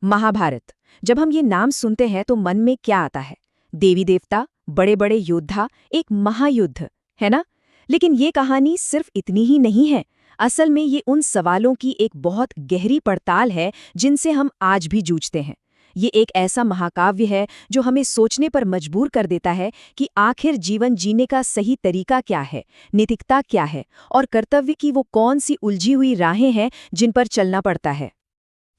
महाभारत। जब हम ये नाम सुनते हैं तो मन में क्या आता है? देवी देवता, बड़े बड़े योद्धा, एक महायुद्ध, है ना? लेकिन ये कहानी सिर्फ इतनी ही नहीं है। असल में ये उन सवालों की एक बहुत गहरी पड़ताल है जिनसे हम आज भी जूझते हैं। ये एक ऐसा महाकाव्य है जो हमें सोचने पर मजबूर कर देता है कि आखिर जीवन जीने का सही तरीका क्या है, नैतिकता क्या है और कर्तव्य की वो कौन सी उलझी हुई राहें हैं जिन पर चलना पड़ता है।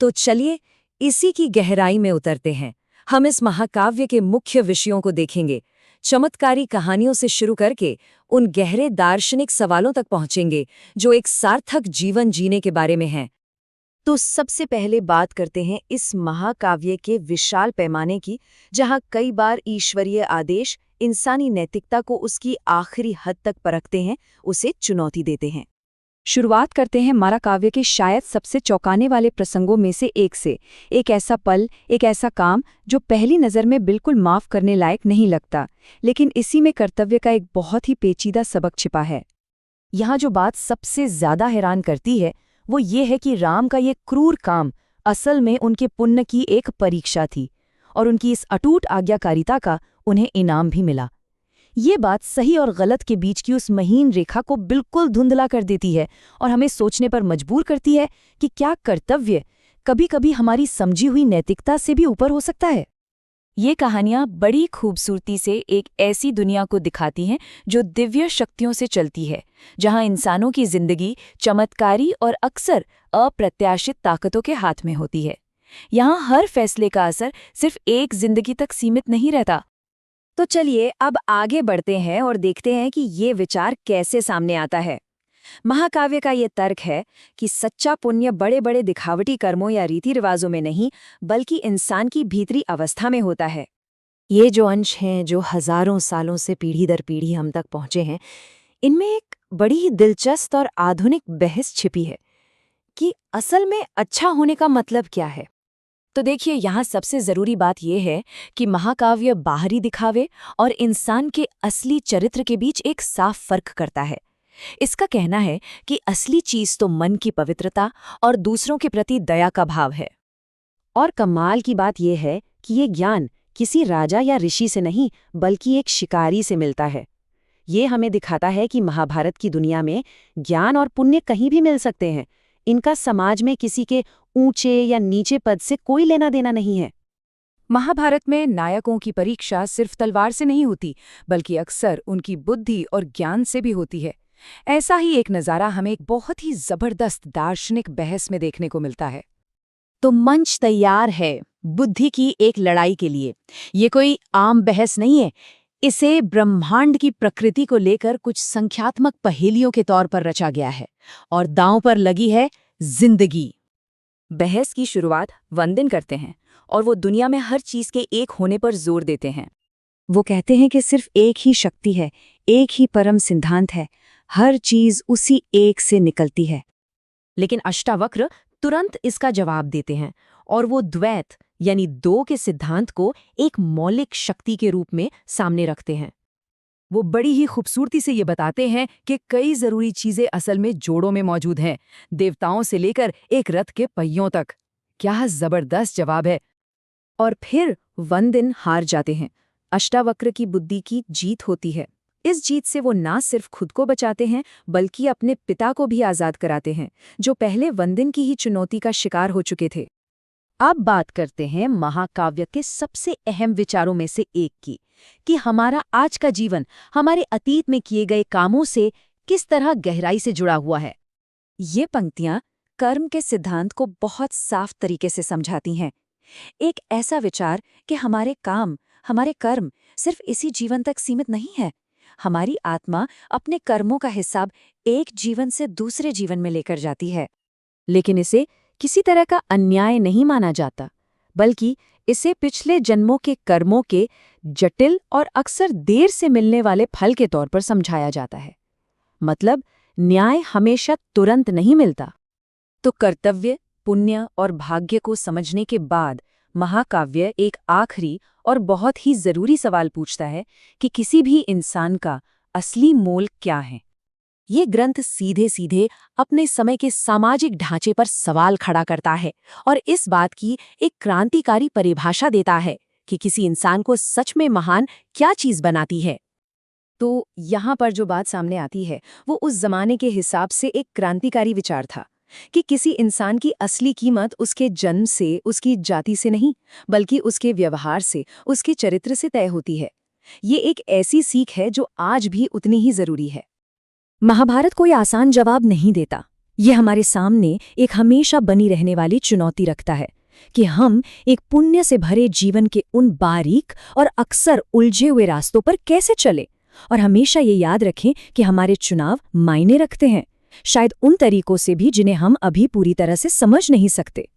तो चलिए इसी की गहराई में उतरते हैं। हम इस महाकाव्य के मुख्य विषयों को देखेंगे, चमत्कारी कहानियों से शुरू करके उन गहरे दार्शनिक सवालों तक पहुंचेंगे जो एक सार्थक जीवन जीने के बारे में हैं। तो सबसे पहले बात करते हैं इस महाकाव्य के विशाल पैमाने की, जहां कई बार ईश्वरीय आदेश इंसानी नैतिकता को उसकी आखिरी हद तक परखते हैं, उसे चुनौती देते हैं। शुरुआत करते हैं महाकाव्य के शायद सबसे चौंकाने वाले प्रसंगों में से एक ऐसा पल, एक ऐसा काम जो पहली नज़र में बिल्कुल माफ़ करने लायक नहीं लगता, लेकिन इसी में कर्तव्य का एक बहुत ही पेचीदा सबक छिपा है। यहाँ जो बात सबसे ज़्यादा हैरान करती है वो ये है कि राम का ये क्रूर काम असल में उनके पुण्य की एक परीक्षा थी, और उनकी इस अटूट आज्ञाकारिता का उन्हें इनाम भी मिला। ये बात सही और गलत के बीच की उस महीन रेखा को बिल्कुल धुंधला कर देती है और हमें सोचने पर मजबूर करती है कि क्या कर्तव्य कभी-कभी हमारी समझी हुई नैतिकता से भी ऊपर हो सकता है। ये कहानियाँ बड़ी खूबसूरती से एक ऐसी दुनिया को दिखाती हैं जो दिव्य शक्तियों से चलती है, जहाँ इंसानों की जिंदगी चमत्कारी और अक्सर अप्रत्याशित ताकतों के हाथ में होती है। यहाँ हर फैसले का असर सिर्फ एक जिंदगी तक सीमित नहीं रहता। तो चलिए अब आगे बढ़ते हैं और देखते हैं कि ये विचार कैसे सामने आता है। महाकाव्य का ये तर्क है कि सच्चा पुण्य बड़े बड़े दिखावटी कर्मों या रीति रिवाजों में नहीं, बल्कि इंसान की भीतरी अवस्था में होता है। ये जो अंश हैं जो हजारों सालों से पीढ़ी दर पीढ़ी हम तक पहुंचे हैं, इनमें एक बड़ी ही दिलचस्प और आधुनिक बहस छिपी है कि असल में अच्छा होने का मतलब क्या है। तो देखिए, यहाँ सबसे ज़रूरी बात यह है कि महाकाव्य बाहरी दिखावे और इंसान के असली चरित्र के बीच एक साफ फर्क करता है। इसका कहना है कि असली चीज़ तो मन की पवित्रता और दूसरों के प्रति दया का भाव है। और कमाल की बात यह है कि ये ज्ञान किसी राजा या ऋषि से नहीं, बल्कि एक शिकारी से मिलता है। ये हमें दिखाता है कि महाभारत की दुनिया में ज्ञान और पुण्य कहीं भी मिल सकते हैं। इनका समाज में किसी के ऊंचे या नीचे पद से कोई लेना देना नहीं है। महाभारत में नायकों की परीक्षा सिर्फ तलवार से नहीं होती, बल्कि अक्सर उनकी बुद्धि और ज्ञान से भी होती है। ऐसा ही एक नज़ारा हमें एक बहुत ही जबरदस्त दार्शनिक बहस में देखने को मिलता है। तो मंच तैयार है बुद्धि की एक लड़ाई के लिए। ये कोई आम बहस नहीं है, इसे ब्रह्मांड की प्रकृति को लेकर कुछ संख्यात्मक पहेलियों के तौर पर रचा गया है, और दांव पर लगी है जिंदगी। बहस की शुरुआत वंदन करते हैं और वो दुनिया में हर चीज के एक होने पर जोर देते हैं। वो कहते हैं कि सिर्फ एक ही शक्ति है, एक ही परम सिद्धांत है, हर चीज उसी एक से निकलती है। लेकिन अष्टावक्र तुरंत इसका जवाब देते हैं और वो द्वैत यानी दो के सिद्धांत को एक मौलिक शक्ति के रूप में सामने रखते हैं। वो बड़ी ही खूबसूरती से ये बताते हैं कि कई जरूरी चीजें असल में जोड़ों में मौजूद हैं, देवताओं से लेकर एक रथ के पहियों तक। क्या जबरदस्त जवाब है। और फिर वंदन हार जाते हैं। अष्टावक्र की बुद्धि की जीत होती है। इस जीत से वो ना सिर्फ खुद को बचाते हैं, बल्कि अपने पिता को भी आजाद कराते हैं, जो पहले वंदन की ही चुनौती का शिकार हो चुके थे। अब बात करते हैं महाकाव्य के सबसे अहम विचारों में से एक की, कि हमारा आज का जीवन हमारे अतीत में किए गए कामों से किस तरह गहराई से जुड़ा हुआ है। ये पंक्तियां कर्म के सिद्धांत को बहुत साफ तरीके से समझाती हैं। एक ऐसा विचार कि हमारे काम, हमारे कर्म सिर्फ इसी जीवन तक सीमित नहीं है। हमारी आत्मा अपने कर्मों का हिसाब एक जीवन से दूसरे जीवन में लेकर जाती है। लेकिन इसे किसी तरह का अन्याय नहीं माना जाता, बल्कि इसे पिछले जन्मों के कर्मों के जटिल और अक्सर देर से मिलने वाले फल के तौर पर समझाया जाता है। मतलब न्याय हमेशा तुरंत नहीं मिलता। तो कर्तव्य, पुण्य और भाग्य को समझने के बाद महाकाव्य एक आखिरी और बहुत ही जरूरी सवाल पूछता है कि किसी भी इंसान का असली मोल क्या है। ये ग्रंथ सीधे सीधे अपने समय के सामाजिक ढांचे पर सवाल खड़ा करता है और इस बात की एक क्रांतिकारी परिभाषा देता है कि किसी इंसान को सच में महान क्या चीज बनाती है। तो यहाँ पर जो बात सामने आती है वो उस जमाने के हिसाब से एक क्रांतिकारी विचार था कि किसी इंसान की असली कीमत उसके जन्म से, उसकी जाति से नहीं, बल्कि उसके व्यवहार से, उसके चरित्र से तय होती है। ये एक ऐसी सीख है जो आज भी उतनी ही जरूरी है। महाभारत कोई आसान जवाब नहीं देता। ये हमारे सामने एक हमेशा बनी रहने वाली चुनौती रखता है कि हम एक पुण्य से भरे जीवन के उन बारीक और अक्सर उलझे हुए रास्तों पर कैसे चले, और हमेशा ये याद रखें कि हमारे चुनाव मायने रखते हैं, शायद उन तरीकों से भी जिन्हें हम अभी पूरी तरह से समझ नहीं सकते।